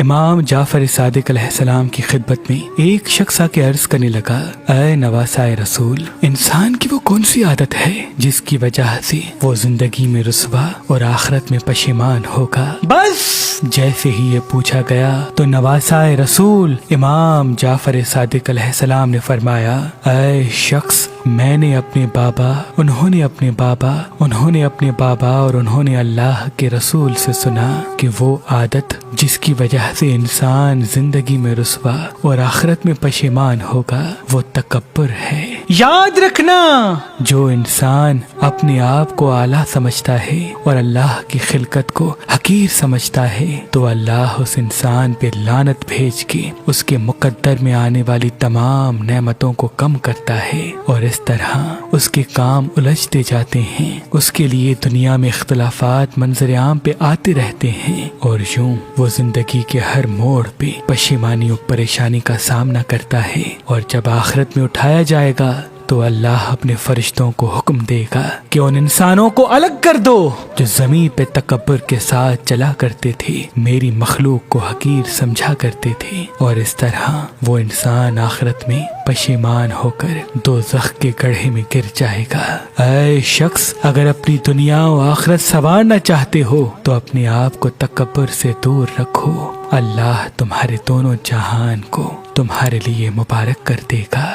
امام جعفر صادق علیہ السلام کی خدمت میں ایک شخص آ کے عرض کرنے لگا، اے نواسائے رسول، انسان کی وہ کون سی عادت ہے جس کی وجہ سے وہ زندگی میں رسوا اور آخرت میں پشیمان ہوگا؟ بس جیسے ہی یہ پوچھا گیا تو نواسائے رسول امام جعفر صادق علیہ السلام نے فرمایا، اے شخص، میں نے اپنے بابا، انہوں نے اپنے بابا، انہوں نے اپنے بابا اور انہوں نے اللہ کے رسول سے سنا کہ وہ عادت جس کی وجہ سے انسان زندگی میں رسوا اور آخرت میں پشیمان ہوگا وہ تکبر ہے۔ یاد رکھنا، جو انسان اپنے آپ کو اعلیٰ سمجھتا ہے اور اللہ کی خلقت کو حقیر سمجھتا ہے تو اللہ اس انسان پہ لعنت بھیج کے اس کے مقدر میں آنے والی تمام نعمتوں کو کم کرتا ہے، اور اس طرح اس کے کام الجھتے جاتے ہیں، اس کے لیے دنیا میں اختلافات منظر عام پہ آتے رہتے ہیں، اور یوں وہ زندگی کے ہر موڑ پہ پشیمانی اور پریشانی کا سامنا کرتا ہے، اور جب آخرت میں اٹھایا جائے گا تو اللہ اپنے فرشتوں کو حکم دے گا کہ ان انسانوں کو الگ کر دو جو زمین پہ تکبر کے ساتھ چلا کرتے تھے، میری مخلوق کو حقیر سمجھا کرتے تھے، اور اس طرح وہ انسان آخرت میں پشیمان ہو کر دوزخ کے گڑھے میں گر جائے گا۔ اے شخص، اگر اپنی دنیا و آخرت سنوارنا چاہتے ہو تو اپنے آپ کو تکبر سے دور رکھو، اللہ تمہارے دونوں جہان کو تمہارے لیے مبارک کر دے گا۔